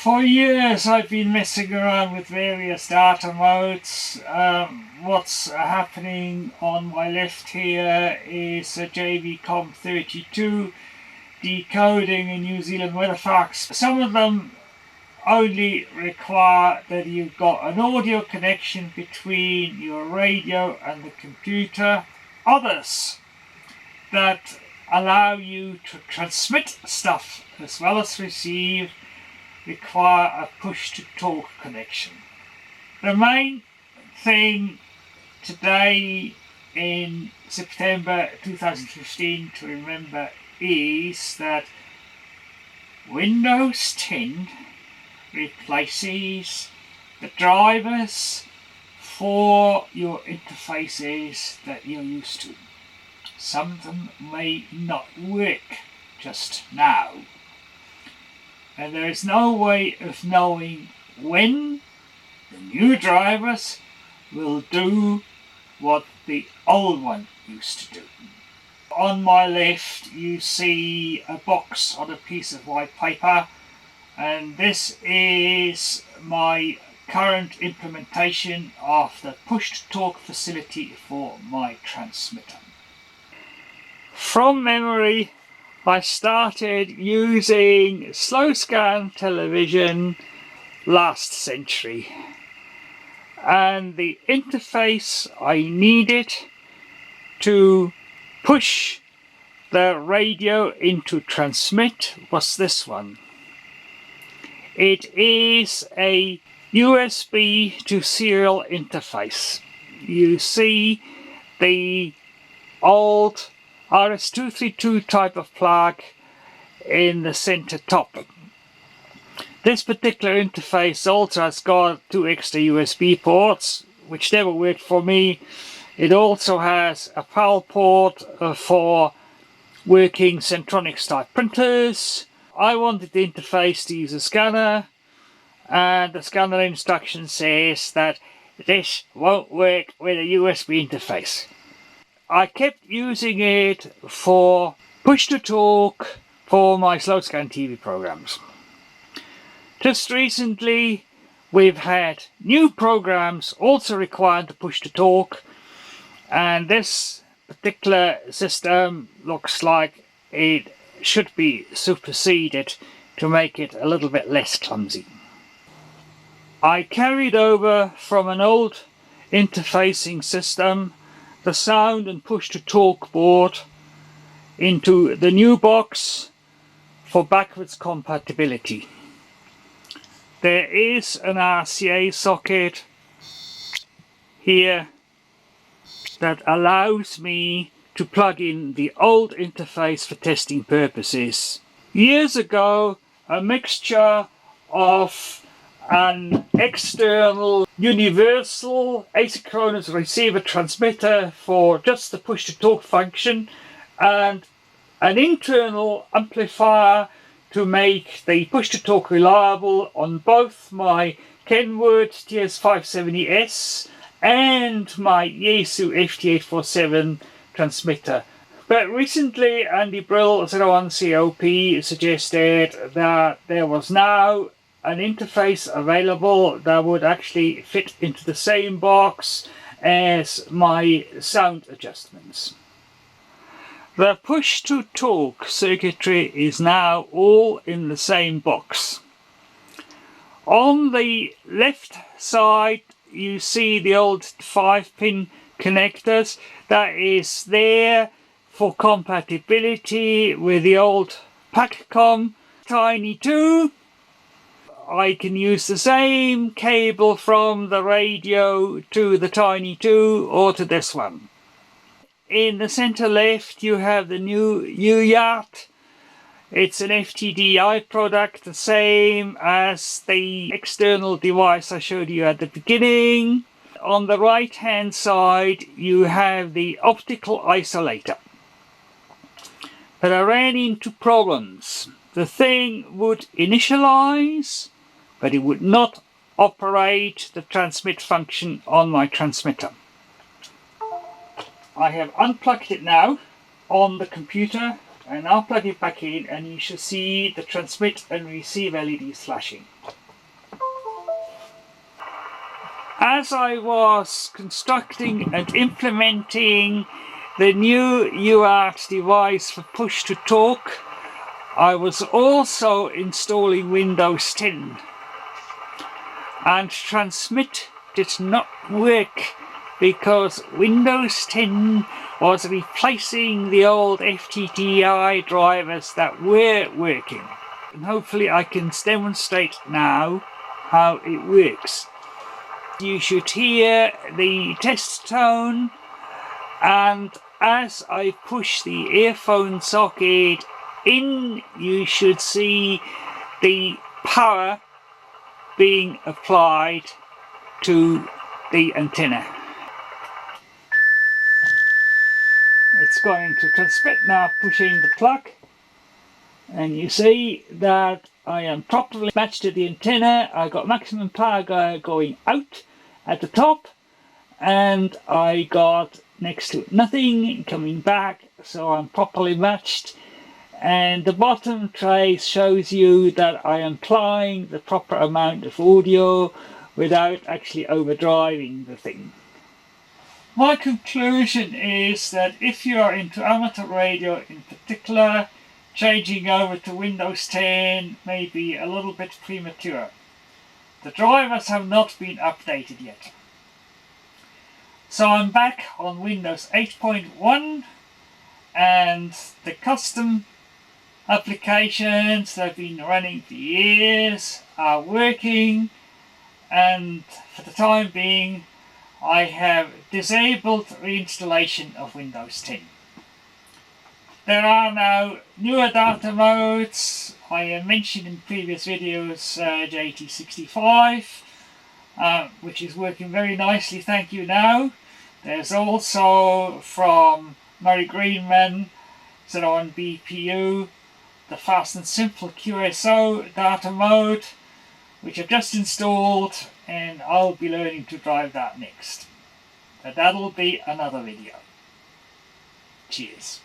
For years I've been messing around with various data modes. What's happening on my left here is a JVCOM32 decoding a New Zealand weatherfax. Some of them only require that you've got an audio connection between your radio and the computer. Others that allow you to transmit stuff as well as receive require a push-to-talk connection. The main thing today in September 2015 to remember is that Windows 10 replaces the drivers for your interfaces that you're used to. Some of them may not work just now, and there is no way of knowing when the new drivers will do what the old one used to do. On my left you see a box on a piece of white paper, and this is my current implementation of the push-to-talk facility for my transmitter. From memory, I started using slow scan television last century, and the interface I needed to push the radio into transmit was this one. It is a USB to serial interface. You see the old RS-232 type of plug in the center top. This particular interface also has got 2 extra USB ports, which never worked for me. It also has a PAL port for working Centronics type printers. I wanted the interface to use a scanner, and the scanner instruction says that this won't work with a USB interface. I kept using it for push-to-talk for my slow scan TV programs. Just recently we've had new programs also requiring to push-to-talk, and this particular system looks like it should be superseded to make it a little bit less clumsy. I carried over from an old interfacing system the sound and push-to-talk board into the new box for backwards compatibility. There is an RCA socket here that allows me to plug in the old interface for testing purposes. Years ago, a mixture of an external universal asynchronous receiver transmitter for just the push-to-talk function and an internal amplifier to make the push-to-talk reliable on both my Kenwood TS570S and my Yaesu FT847 transmitter. But recently Andy Brill 01COP suggested that there was now an interface available that would actually fit into the same box as my sound adjustments. The push-to-talk circuitry is now all in the same box. On the left side you see the old 5-pin connectors. That is there for compatibility with the old Paccom Tiny 2. I can use the same cable from the radio to the Tiny 2 or to this one. In the center left you have the new UYART. It's an FTDI product, the same as the external device I showed you at the beginning. On the right hand side you have the optical isolator. But I ran into problems. The thing would initialize, but it would not operate the transmit function on my transmitter. I have unplugged it now on the computer and I'll plug it back in and you should see the transmit and receive LEDs flashing. As I was constructing and implementing the new UART device for push to talk, I was also installing Windows 10, and transmit did not work because Windows 10 was replacing the old FTDI drivers that were working. And hopefully I can demonstrate now how it works. You should hear the test tone, and as I push the earphone socket in, you should see the power being applied to the antenna. It's going to transmit now, pushing the plug, and you see that I am properly matched to the antenna. I got maximum power going out at the top, and I got next to nothing coming back, so I'm properly matched. And the bottom trace shows you that I am applying the proper amount of audio without actually overdriving the thing. My conclusion is that if you are into amateur radio in particular, changing over to Windows 10 may be a little bit premature. The drivers have not been updated yet. So I'm back on Windows 8.1, and the custom applications that have been running for years are working, and for the time being I have disabled reinstallation of Windows 10. There are now newer data modes. I mentioned in previous videos JT65, which is working very nicely, thank you now. There's also from Murray Greenman, Z1 BPU, the fast and simple QSO data mode, which I've just installed, and I'll be learning to drive that next. But that'll be another video. Cheers.